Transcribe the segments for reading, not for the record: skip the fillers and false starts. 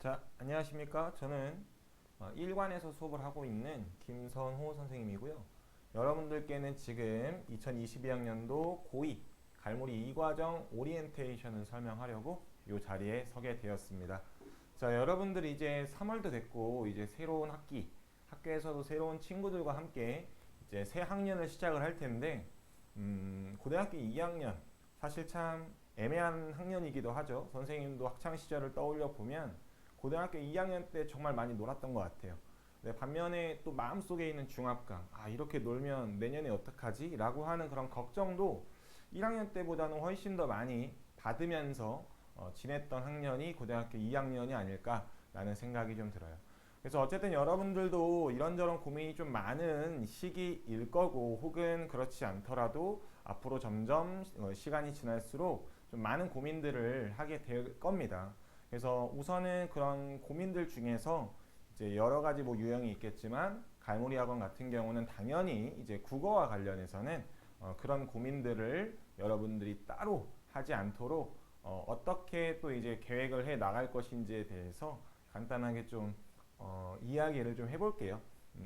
자, 안녕하십니까. 저는 1관에서 수업을 하고 있는 김선호 선생님이고요. 여러분들께는 지금 2022학년도 고2 갈무리 2과정 오리엔테이션을 설명하려고 이 자리에 서게 되었습니다. 자, 여러분들이 이제 3월도 됐고 이제 새로운 학교에서도 새로운 친구들과 함께 이제 새 학년을 시작을 할 텐데 고등학교 2학년 사실 참 애매한 학년이기도 하죠. 선생님도 학창 시절을 떠올려 보면 고등학교 2학년 때 정말 많이 놀았던 것 같아요. 네, 반면에 또 마음속에 있는 중압감, 이렇게 놀면 내년에 어떡하지? 라고 하는 그런 걱정도 1학년 때보다는 훨씬 더 많이 받으면서 지냈던 학년이 고등학교 2학년이 아닐까라는 생각이 좀 들어요. 그래서 어쨌든 여러분들도 이런저런 고민이 좀 많은 시기일 거고, 혹은 그렇지 않더라도 앞으로 점점 시간이 지날수록 좀 많은 고민들을 하게 될 겁니다. 그래서 우선은 그런 고민들 중에서 이제 여러 가지 뭐 유형이 있겠지만 갈무리 학원 같은 경우는 당연히 이제 국어와 관련해서는 그런 고민들을 여러분들이 따로 하지 않도록 어떻게 또 이제 계획을 해 나갈 것인지에 대해서 간단하게 좀 이야기를 좀 해볼게요.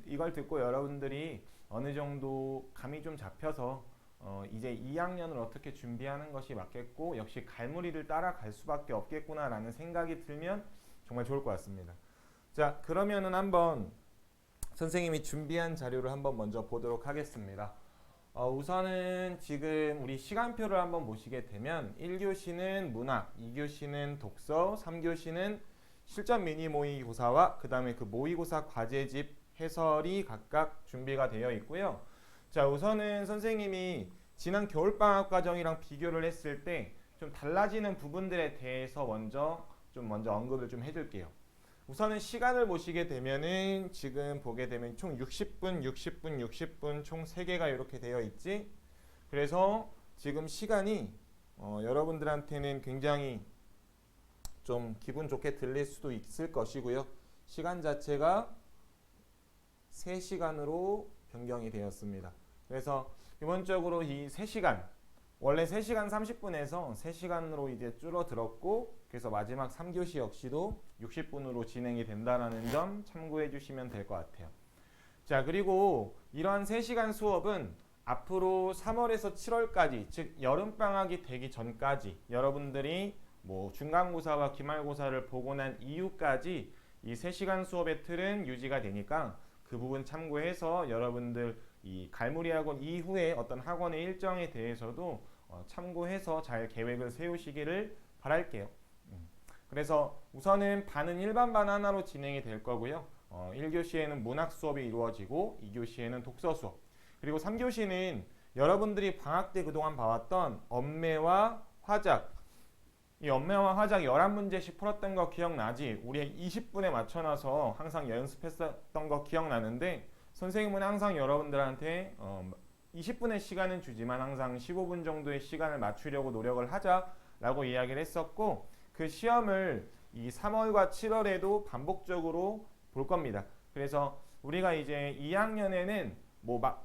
이걸 듣고 여러분들이 어느 정도 감이 좀 잡혀서 이제 2학년을 어떻게 준비하는 것이 맞겠고 역시 갈무리를 따라갈 수밖에 없겠구나라는 생각이 들면 정말 좋을 것 같습니다. 자, 그러면은 한번 선생님이 준비한 자료를 한번 먼저 보도록 하겠습니다. 우선은 지금 우리 시간표를 한번 보시게 되면 1교시는 문학, 2교시는 독서, 3교시는 실전 미니 모의고사와 그 다음에 그 모의고사 과제집 해설이 각각 준비가 되어 있고요. 자, 우선은 선생님이 지난 겨울방학 과정이랑 비교를 했을 때 좀 달라지는 부분들에 대해서 먼저 언급을 좀 해둘게요. 우선은 시간을 보시게 되면은 지금 보게 되면 총 60분, 60분, 60분 총 3개가 이렇게 되어 있지. 그래서 지금 시간이 여러분들한테는 굉장히 좀 기분 좋게 들릴 수도 있을 것이고요. 시간 자체가 3시간으로 변경이 되었습니다. 그래서 기본적으로 이 3시간, 원래 3시간 30분에서 3시간으로 이제 줄어들었고, 그래서 마지막 3교시 역시도 60분으로 진행이 된다는 점 참고해 주시면 될 것 같아요. 자, 그리고 이러한 3시간 수업은 앞으로 3월에서 7월까지, 즉 여름방학이 되기 전까지 여러분들이 뭐 중간고사와 기말고사를 보고 난 이후까지 이 3시간 수업의 틀은 유지가 되니까 그 부분 참고해서 여러분들 이 갈무리 학원 이후에 어떤 학원의 일정에 대해서도 참고해서 잘 계획을 세우시기를 바랄게요. 그래서 우선은 반은 일반 반 하나로 진행이 될 거고요. 1교시에는 문학 수업이 이루어지고 2교시에는 독서 수업, 그리고 3교시는 여러분들이 방학 때 그동안 봐왔던 엄매와 화작, 이 엄매와 화작 11문제씩 풀었던 거 기억나지? 우리 20분에 맞춰놔서 항상 연습했었던 거 기억나는데, 선생님은 항상 여러분들한테 20분의 시간은 주지만 항상 15분 정도의 시간을 맞추려고 노력을 하자라고 이야기를 했었고, 그 시험을 이 3월과 7월에도 반복적으로 볼 겁니다. 그래서 우리가 이제 2학년에는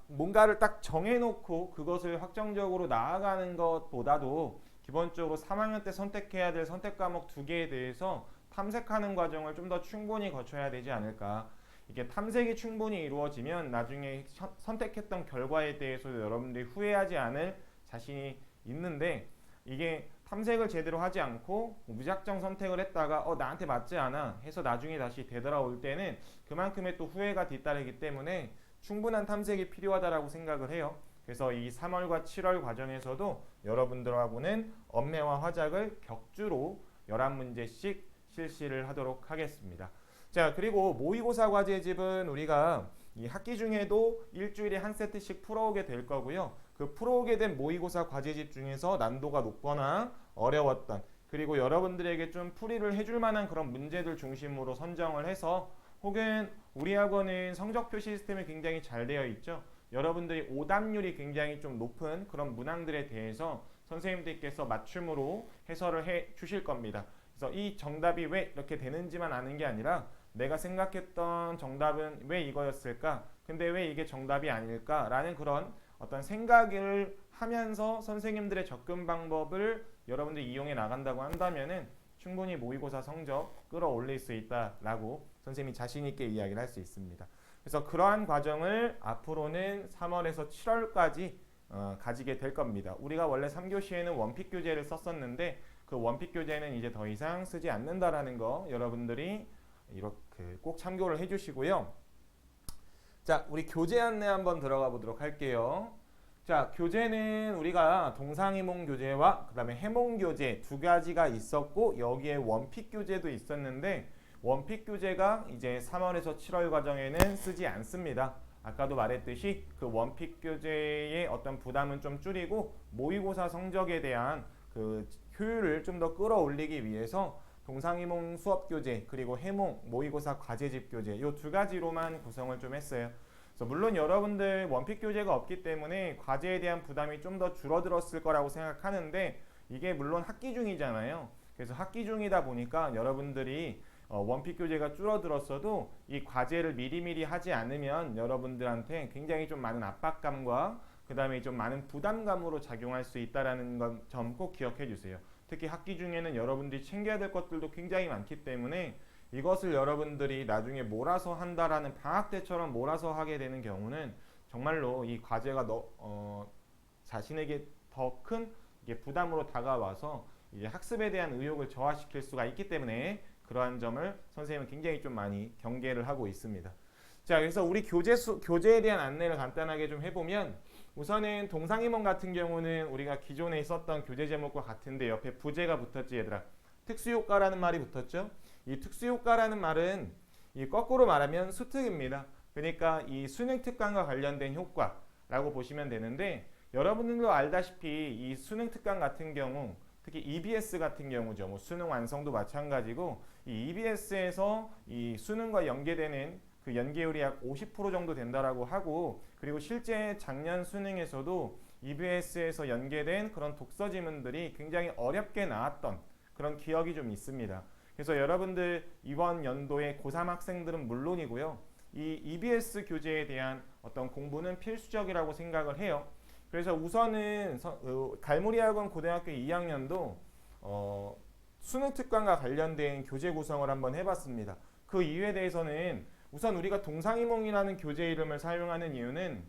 뭔가를 딱 정해놓고 그것을 확정적으로 나아가는 것보다도 기본적으로 3학년 때 선택해야 될 선택 과목 2개에 대해서 탐색하는 과정을 좀 더 충분히 거쳐야 되지 않을까. 이게 탐색이 충분히 이루어지면 나중에 선택했던 결과에 대해서도 여러분들이 후회하지 않을 자신이 있는데, 이게 탐색을 제대로 하지 않고 무작정 선택을 했다가 나한테 맞지 않아 해서 나중에 다시 되돌아올 때는 그만큼의 또 후회가 뒤따르기 때문에 충분한 탐색이 필요하다라고 생각을 해요. 그래서 이 3월과 7월 과정에서도 여러분들하고는 엄매와 화작을 격주로 11문제씩 실시를 하도록 하겠습니다. 자, 그리고 모의고사 과제집은 우리가 이 학기 중에도 일주일에 한 세트씩 풀어오게 될 거고요. 그 풀어오게 된 모의고사 과제집 중에서 난도가 높거나 어려웠던, 그리고 여러분들에게 좀 풀이를 해줄 만한 그런 문제들 중심으로 선정을 해서, 혹은 우리 학원은 성적표 시스템이 굉장히 잘 되어 있죠. 여러분들이 오답률이 굉장히 좀 높은 그런 문항들에 대해서 선생님들께서 맞춤으로 해설을 해 주실 겁니다. 그래서 이 정답이 왜 이렇게 되는지만 아는 게 아니라 내가 생각했던 정답은 왜 이거였을까? 근데 왜 이게 정답이 아닐까? 라는 그런 어떤 생각을 하면서 선생님들의 접근 방법을 여러분들이 이용해 나간다고 한다면은 충분히 모의고사 성적 끌어올릴 수 있다라고 선생님이 자신 있게 이야기를 할 수 있습니다. 그래서 그러한 과정을 앞으로는 3월에서 7월까지 가지게 될 겁니다. 우리가 원래 3교시에는 원픽 교재를 썼었는데 그 원픽 교재는 이제 더 이상 쓰지 않는다라는 거 여러분들이 이렇게 꼭 참고를 해주시고요. 자, 우리 교재 안내 한번 들어가 보도록 할게요. 자, 교재는 우리가 동상이몽 교재와 그 다음에 해몽 교재 두 가지가 있었고 여기에 원픽 교재도 있었는데 원픽 교재가 이제 3월에서 7월 과정에는 쓰지 않습니다. 아까도 말했듯이 그 원픽 교재의 어떤 부담은 좀 줄이고 모의고사 성적에 대한 그 효율을 좀 더 끌어올리기 위해서 동상이몽 수업 교재 그리고 해몽 모의고사 과제집 교재 이 두 가지로만 구성을 좀 했어요. 그래서 물론 여러분들 원픽 교재가 없기 때문에 과제에 대한 부담이 좀 더 줄어들었을 거라고 생각하는데 이게 물론 학기 중이잖아요. 그래서 학기 중이다 보니까 여러분들이 원픽 교재가 줄어들었어도 이 과제를 미리미리 하지 않으면 여러분들한테 굉장히 좀 많은 압박감과 그 다음에 좀 많은 부담감으로 작용할 수 있다는 점 꼭 기억해 주세요. 특히 학기 중에는 여러분들이 챙겨야 될 것들도 굉장히 많기 때문에 이것을 여러분들이 나중에 몰아서 한다라는 방학 때처럼 몰아서 하게 되는 경우는 정말로 이 과제가 자신에게 더 큰 부담으로 다가와서 이제 학습에 대한 의욕을 저하시킬 수가 있기 때문에 그러한 점을 선생님은 굉장히 좀 많이 경계를 하고 있습니다. 자, 그래서 우리 교재에 대한 안내를 간단하게 좀 해보면 우선은 동상이몽 같은 경우는 우리가 기존에 있었던 교재 제목과 같은데 옆에 부제가 붙었지 얘들아. 특수효과라는 말이 붙었죠. 이 특수효과라는 말은 이 거꾸로 말하면 수특입니다. 그러니까 이 수능 특강과 관련된 효과라고 보시면 되는데 여러분들도 알다시피 이 수능 특강 같은 경우 특히 EBS 같은 경우죠. 뭐 수능 완성도 마찬가지고 이 EBS에서 이 수능과 연계되는 그 연계율이 약 50% 정도 된다라고 하고 그리고 실제 작년 수능에서도 EBS에서 연계된 그런 독서 지문들이 굉장히 어렵게 나왔던 그런 기억이 좀 있습니다. 그래서 여러분들 이번 연도의 고3 학생들은 물론이고요. 이 EBS 교재에 대한 어떤 공부는 필수적이라고 생각을 해요. 그래서 우선은 갈무리학원 고등학교 2학년도 수능 특강과 관련된 교재 구성을 한번 해봤습니다. 그 이유에 대해서는 우선 우리가 동상이몽이라는 교재 이름을 사용하는 이유는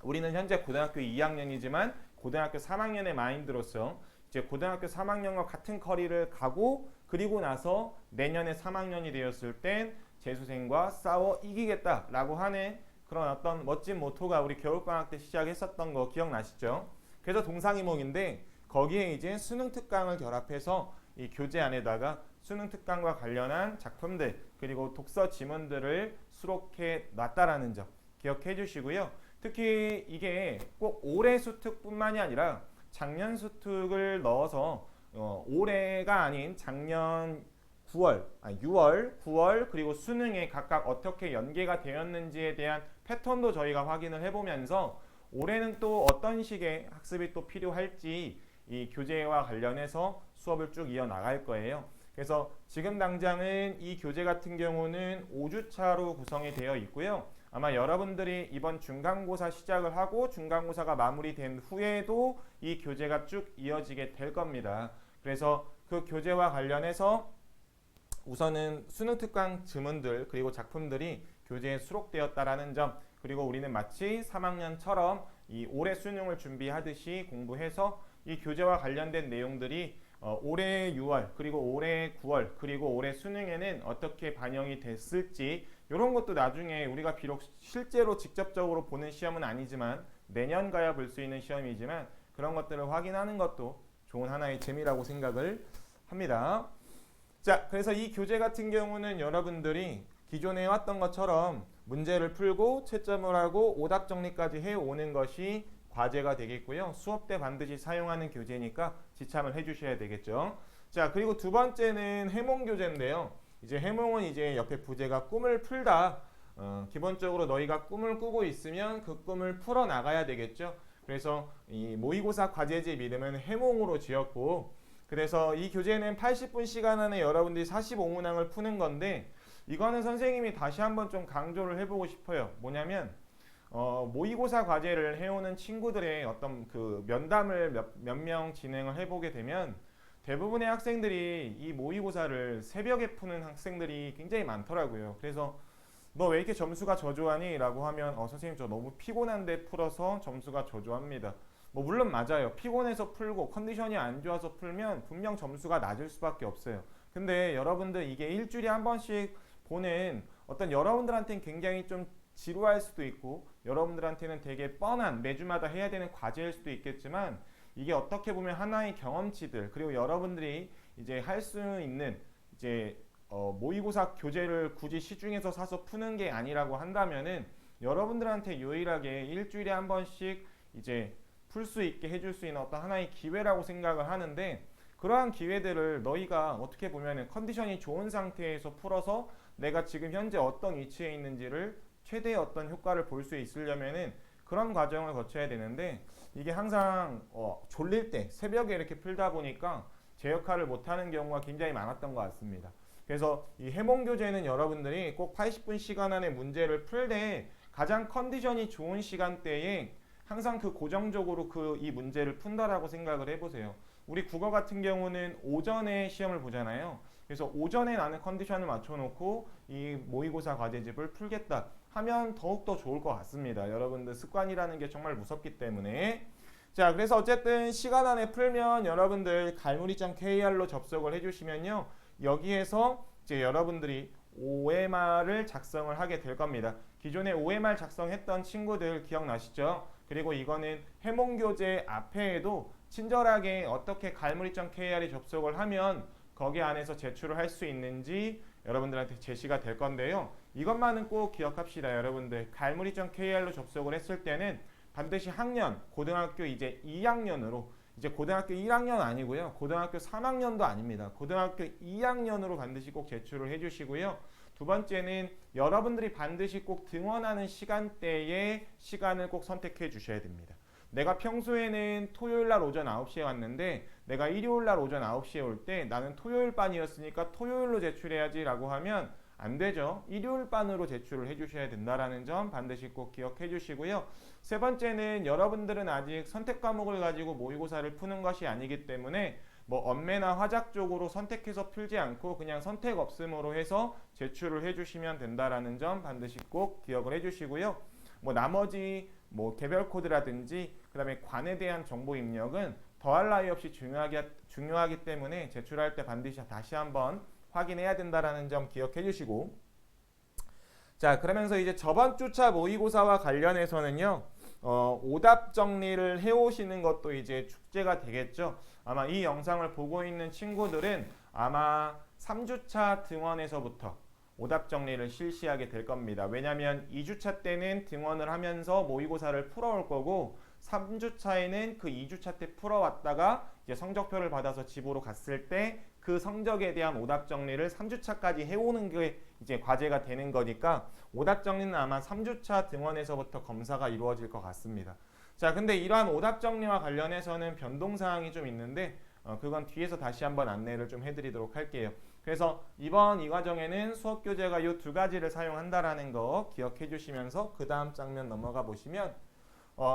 우리는 현재 고등학교 2학년이지만 고등학교 3학년의 마인드로서 이제 고등학교 3학년과 같은 커리를 가고 그리고 나서 내년에 3학년이 되었을 땐 재수생과 싸워 이기겠다라고 하는 그런 어떤 멋진 모토가 우리 겨울방학 때 시작했었던 거 기억나시죠? 그래서 동상이몽인데 거기에 이제 수능 특강을 결합해서 이 교재 안에다가 수능 특강과 관련한 작품들 그리고 독서 지문들을 수록해 놨다라는 점 기억해 주시고요. 특히 이게 꼭 올해 수특뿐만이 아니라 작년 수특을 넣어서 올해가 아닌 작년 6월, 9월 그리고 수능에 각각 어떻게 연계가 되었는지에 대한 패턴도 저희가 확인을 해보면서 올해는 또 어떤 식의 학습이 또 필요할지 이 교재와 관련해서 수업을 쭉 이어나갈 거예요. 그래서 지금 당장은 이 교재 같은 경우는 5주차로 구성이 되어 있고요. 아마 여러분들이 이번 중간고사 시작을 하고 중간고사가 마무리된 후에도 이 교재가 쭉 이어지게 될 겁니다. 그래서 그 교재와 관련해서 우선은 수능 특강 지문들 그리고 작품들이 교재에 수록되었다라는 점 그리고 우리는 마치 3학년처럼 이 올해 수능을 준비하듯이 공부해서 이 교재와 관련된 내용들이 올해 6월 그리고 올해 9월 그리고 올해 수능에는 어떻게 반영이 됐을지 이런 것도 나중에 우리가 비록 실제로 직접적으로 보는 시험은 아니지만 내년 가야 볼 수 있는 시험이지만 그런 것들을 확인하는 것도 좋은 하나의 재미라고 생각을 합니다. 자, 그래서 이 교재 같은 경우는 여러분들이 기존에 해왔던 것처럼 문제를 풀고 채점을 하고 오답 정리까지 해오는 것이 과제가 되겠고요. 수업 때 반드시 사용하는 교재니까 지참을 해주셔야 되겠죠. 자, 그리고 두 번째는 해몽 교재인데요. 이제 해몽은 이제 옆에 부제가 꿈을 풀다. 기본적으로 너희가 꿈을 꾸고 있으면 그 꿈을 풀어 나가야 되겠죠. 그래서 이 모의고사 과제집 이름은 해몽으로 지었고 그래서 이 교재는 80분 시간 안에 여러분들이 45문항을 푸는 건데 이거는 선생님이 다시 한번 좀 강조를 해보고 싶어요. 뭐냐면 모의고사 과제를 해오는 친구들의 어떤 그 면담을 몇 명 진행을 해보게 되면 대부분의 학생들이 이 모의고사를 새벽에 푸는 학생들이 굉장히 많더라고요. 그래서 너 왜 이렇게 점수가 저조하니? 라고 하면 선생님 저 너무 피곤한데 풀어서 점수가 저조합니다. 뭐 물론 맞아요. 피곤해서 풀고 컨디션이 안 좋아서 풀면 분명 점수가 낮을 수밖에 없어요. 근데 여러분들 이게 일주일에 한 번씩 보는 어떤 여러분들한테는 굉장히 좀 지루할 수도 있고 여러분들한테는 되게 뻔한 매주마다 해야 되는 과제일 수도 있겠지만 이게 어떻게 보면 하나의 경험치들 그리고 여러분들이 이제 할 수 있는 이제 모의고사 교재를 굳이 시중에서 사서 푸는 게 아니라고 한다면은 여러분들한테 유일하게 일주일에 한 번씩 이제 풀 수 있게 해줄 수 있는 어떤 하나의 기회라고 생각을 하는데 그러한 기회들을 너희가 어떻게 보면은 컨디션이 좋은 상태에서 풀어서 내가 지금 현재 어떤 위치에 있는지를 최대의 어떤 효과를 볼 수 있으려면은 그런 과정을 거쳐야 되는데 이게 항상 졸릴 때 새벽에 이렇게 풀다 보니까 제 역할을 못하는 경우가 굉장히 많았던 것 같습니다. 그래서 이 해몽교재는 여러분들이 꼭 80분 시간 안에 문제를 풀 때 가장 컨디션이 좋은 시간대에 항상 그 고정적으로 이 문제를 푼다라고 생각을 해보세요. 우리 국어 같은 경우는 오전에 시험을 보잖아요. 그래서 오전에 나는 컨디션을 맞춰놓고 이 모의고사 과제집을 풀겠다 하면 더욱더 좋을 것 같습니다. 여러분들 습관이라는 게 정말 무섭기 때문에 자 그래서 어쨌든 시간 안에 풀면 여러분들 갈무리.kr로 접속을 해주시면요. 여기에서 이제 여러분들이 OMR을 작성을 하게 될 겁니다. 기존에 OMR 작성했던 친구들 기억나시죠? 그리고 이거는 해몽교재 앞에도 친절하게 어떻게 갈무리.kr에 접속을 하면 거기 안에서 제출을 할 수 있는지 여러분들한테 제시가 될 건데요. 이것만은 꼭 기억합시다. 여러분들 갈무리.kr로 접속을 했을 때는 반드시 학년, 고등학교 이제 2학년으로 이제 고등학교 1학년 아니고요. 고등학교 3학년도 아닙니다. 고등학교 2학년으로 반드시 꼭 제출을 해주시고요. 두 번째는 여러분들이 반드시 꼭 등원하는 시간대에 시간을 꼭 선택해 주셔야 됩니다. 내가 평소에는 토요일날 오전 9시에 왔는데 내가 일요일날 오전 9시에 올 때 나는 토요일 반이었으니까 토요일로 제출해야지 라고 하면 안 되죠. 일요일 반으로 제출을 해주셔야 된다는 점 반드시 꼭 기억해 주시고요. 세 번째는 여러분들은 아직 선택 과목을 가지고 모의고사를 푸는 것이 아니기 때문에 뭐 엄매나 화작 쪽으로 선택해서 풀지 않고 그냥 선택 없음으로 해서 제출을 해주시면 된다는 점 반드시 꼭 기억을 해주시고요. 뭐 나머지 뭐 개별 코드라든지 그다음에 관에 대한 정보 입력은 더할 나위 없이 중요하기 때문에 제출할 때 반드시 다시 한번 확인해야 된다는 점 기억해 주시고 자 그러면서 이제 저번 주차 모의고사와 관련해서는요 오답 정리를 해오시는 것도 이제 축제가 되겠죠. 아마 이 영상을 보고 있는 친구들은 아마 3주차 등원에서부터 오답 정리를 실시하게 될 겁니다. 왜냐하면 2주차 때는 등원을 하면서 모의고사를 풀어올 거고 3주차에는 그 2주차 때 풀어왔다가 이제 성적표를 받아서 집으로 갔을 때 그 성적에 대한 오답 정리를 3주차까지 해오는 게 이제 과제가 되는 거니까 오답 정리는 아마 3주차 등원에서부터 검사가 이루어질 것 같습니다. 자, 근데 이러한 오답 정리와 관련해서는 변동사항이 좀 있는데 그건 뒤에서 다시 한번 안내를 좀 해드리도록 할게요. 그래서 이번 이 과정에는 수업 교재가 이 두 가지를 사용한다라는 거 기억해 주시면서 그 다음 장면 넘어가 보시면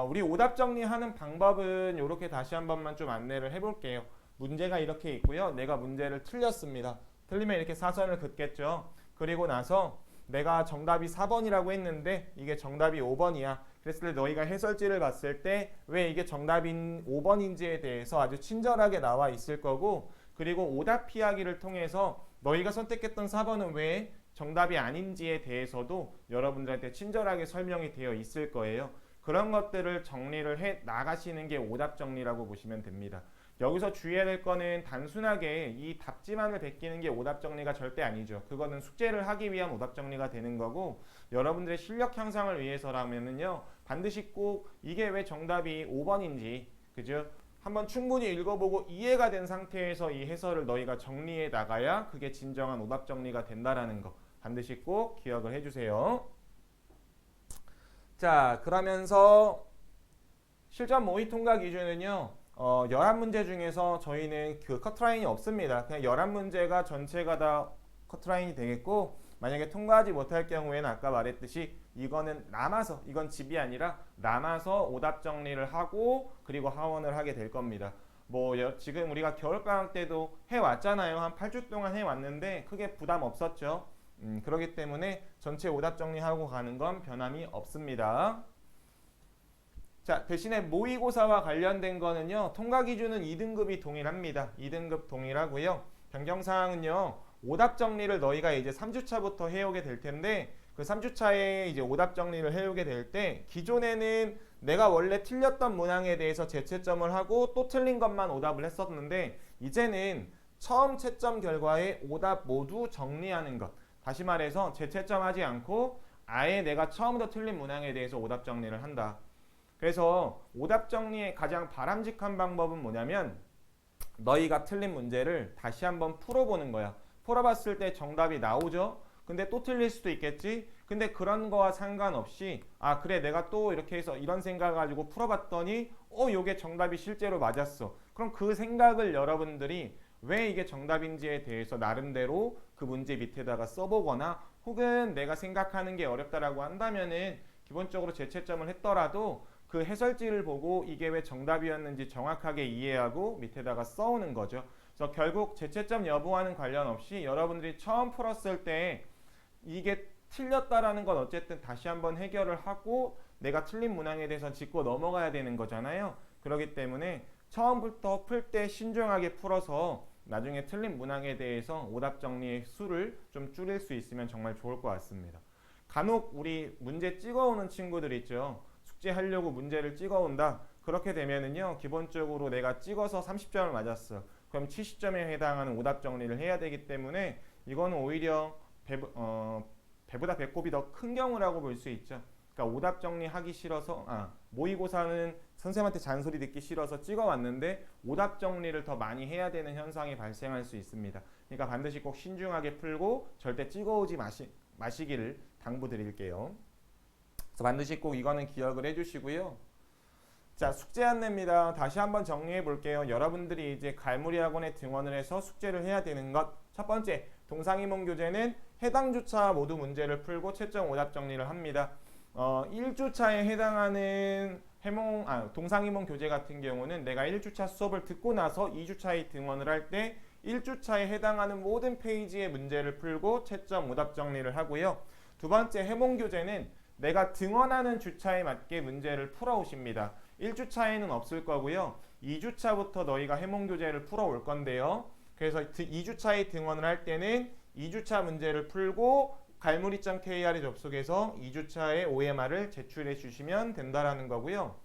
우리 오답 정리하는 방법은 이렇게 다시 한 번만 좀 안내를 해볼게요. 문제가 이렇게 있고요. 내가 문제를 틀렸습니다. 틀리면 이렇게 사선을 긋겠죠. 그리고 나서 내가 정답이 4번이라고 했는데 이게 정답이 5번이야. 그랬을 때 너희가 해설지를 봤을 때 왜 이게 정답인 5번인지에 대해서 아주 친절하게 나와 있을 거고 그리고 오답 피하기를 통해서 너희가 선택했던 4번은 왜 정답이 아닌지에 대해서도 여러분들한테 친절하게 설명이 되어 있을 거예요. 그런 것들을 정리를 해 나가시는 게 오답 정리라고 보시면 됩니다. 여기서 주의해야 될 거는 단순하게 이 답지만을 베끼는 게 오답 정리가 절대 아니죠. 그거는 숙제를 하기 위한 오답 정리가 되는 거고 여러분들의 실력 향상을 위해서라면은요 반드시 꼭 이게 왜 정답이 5번인지 그죠? 한번 충분히 읽어보고 이해가 된 상태에서 이 해설을 너희가 정리해 나가야 그게 진정한 오답 정리가 된다라는 거 반드시 꼭 기억을 해주세요. 자, 그러면서 실전 모의 통과 기준은요 11문제 중에서 저희는 그 커트라인이 없습니다. 그냥 11문제가 전체가 다 커트라인이 되겠고 만약에 통과하지 못할 경우에는 아까 말했듯이 이거는 남아서 이건 집이 아니라 남아서 오답 정리를 하고 그리고 하원을 하게 될 겁니다. 지금 우리가 겨울방학 때도 해왔잖아요. 한 8주 동안 해왔는데 크게 부담 없었죠. 그렇기 때문에 전체 오답 정리하고 가는 건 변함이 없습니다. 자, 대신에 모의고사와 관련된 거는요. 통과 기준은 2등급이 동일합니다. 2등급 동일하고요. 변경사항은요. 오답 정리를 너희가 이제 3주차부터 해오게 될 텐데 그 3주차에 이제 오답 정리를 해오게 될 때 기존에는 내가 원래 틀렸던 문항에 대해서 재채점을 하고 또 틀린 것만 오답을 했었는데 이제는 처음 채점 결과에 오답 모두 정리하는 것. 다시 말해서 재채점하지 않고 아예 내가 처음부터 틀린 문항에 대해서 오답 정리를 한다. 그래서 오답 정리의 가장 바람직한 방법은 뭐냐면 너희가 틀린 문제를 다시 한번 풀어보는 거야. 풀어봤을 때 정답이 나오죠. 근데 또 틀릴 수도 있겠지. 근데 그런 거와 상관없이 그래 내가 또 이렇게 해서 이런 생각을 가지고 풀어봤더니 요게 정답이 실제로 맞았어. 그럼 그 생각을 여러분들이 왜 이게 정답인지에 대해서 나름대로 그 문제 밑에다가 써보거나 혹은 내가 생각하는 게 어렵다라고 한다면은 기본적으로 재채점을 했더라도 그 해설지를 보고 이게 왜 정답이었는지 정확하게 이해하고 밑에다가 써오는 거죠. 그래서 결국 재채점 여부와는 관련 없이 여러분들이 처음 풀었을 때 이게 틀렸다라는 건 어쨌든 다시 한번 해결을 하고 내가 틀린 문항에 대해서 짚고 넘어가야 되는 거잖아요. 그렇기 때문에 처음부터 풀 때 신중하게 풀어서 나중에 틀린 문항에 대해서 오답 정리의 수를 좀 줄일 수 있으면 정말 좋을 것 같습니다. 간혹 우리 문제 찍어오는 친구들 있죠. 숙제하려고 문제를 찍어온다. 그렇게 되면은요. 기본적으로 내가 찍어서 30점을 맞았어. 그럼 70점에 해당하는 오답 정리를 해야 되기 때문에 이거는 오히려 배보다 배꼽이 더 큰 경우라고 볼 수 있죠. 그러니까 오답 정리하기 싫어서 모의고사는 선생님한테 잔소리 듣기 싫어서 찍어왔는데 오답 정리를 더 많이 해야 되는 현상이 발생할 수 있습니다. 그러니까 반드시 꼭 신중하게 풀고 절대 찍어오지 마시기를 당부드릴게요. 그래서 반드시 꼭 이거는 기억을 해주시고요. 자, 숙제 안내입니다. 다시 한번 정리해 볼게요. 여러분들이 이제 갈무리 학원에 등원을 해서 숙제를 해야 되는 것. 첫 번째, 동상이몽 교재는 해당 주차 모두 문제를 풀고 채점 오답 정리를 합니다. 1주차에 해당하는 동상이몽 교재 같은 경우는 내가 1주차 수업을 듣고 나서 2주차에 등원을 할 때 1주차에 해당하는 모든 페이지의 문제를 풀고 채점 오답 정리를 하고요. 두 번째, 해몽 교재는 내가 등원하는 주차에 맞게 문제를 풀어오십니다. 1주차에는 없을 거고요. 2주차부터 너희가 해몽 교재를 풀어올 건데요. 그래서 2주차에 등원을 할 때는 2주차 문제를 풀고 갈무리.kr에 접속해서 2주차의 OMR을 제출해 주시면 된다라는 거고요.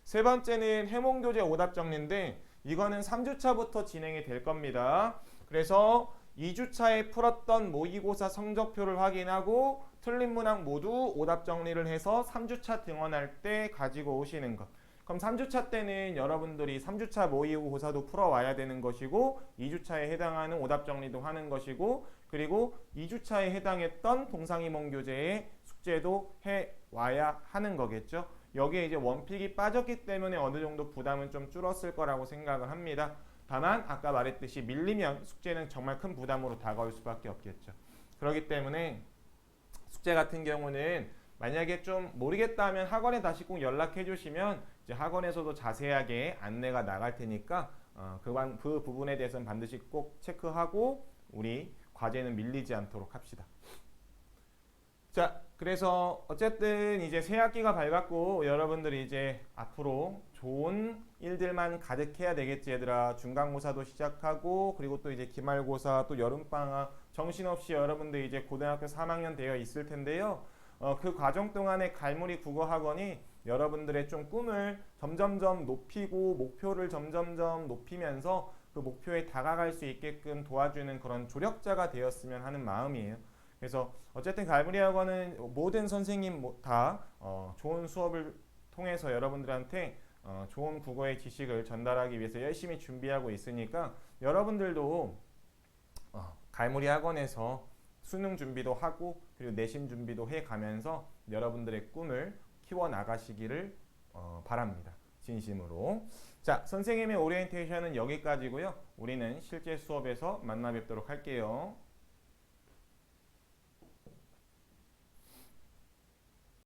세 번째는 해몽 교재 오답 정리인데 이거는 3주차부터 진행이 될 겁니다. 그래서 2주차에 풀었던 모의고사 성적표를 확인하고 틀린 문항 모두 오답 정리를 해서 3주차 등원할 때 가지고 오시는 것. 그럼 3주차 때는 여러분들이 3주차 모의고사도 풀어와야 되는 것이고 2주차에 해당하는 오답 정리도 하는 것이고 그리고 2주차에 해당했던 동상이몽 교재의 숙제도 해와야 하는 거겠죠. 여기에 이제 원픽이 빠졌기 때문에 어느 정도 부담은 좀 줄었을 거라고 생각을 합니다. 다만 아까 말했듯이 밀리면 숙제는 정말 큰 부담으로 다가올 수밖에 없겠죠. 그렇기 때문에 숙제 같은 경우는 만약에 좀 모르겠다 하면 학원에 다시 꼭 연락해 주시면 이제 학원에서도 자세하게 안내가 나갈 테니까 그 부분에 대해서는 반드시 꼭 체크하고 우리 과제는 밀리지 않도록 합시다. 자, 그래서 어쨌든 이제 새 학기가 밝았고 여러분들이 이제 앞으로 좋은 일들만 가득해야 되겠지 얘들아. 중간고사도 시작하고 그리고 또 이제 기말고사 또 여름방학 정신없이 여러분들 이제 고등학교 3학년 되어 있을 텐데요. 그 과정 동안에 갈무리 국어학원이 여러분들의 좀 꿈을 점점점 높이고 목표를 점점점 높이면서 그 목표에 다가갈 수 있게끔 도와주는 그런 조력자가 되었으면 하는 마음이에요. 그래서 어쨌든 갈무리 학원은 모든 선생님 다 좋은 수업을 통해서 여러분들한테 좋은 국어의 지식을 전달하기 위해서 열심히 준비하고 있으니까 여러분들도 갈무리 학원에서 수능 준비도 하고 그리고 내신 준비도 해가면서 여러분들의 꿈을 키워나가시기를 바랍니다. 진심으로. 자, 선생님의 오리엔테이션은 여기까지고요. 우리는 실제 수업에서 만나 뵙도록 할게요.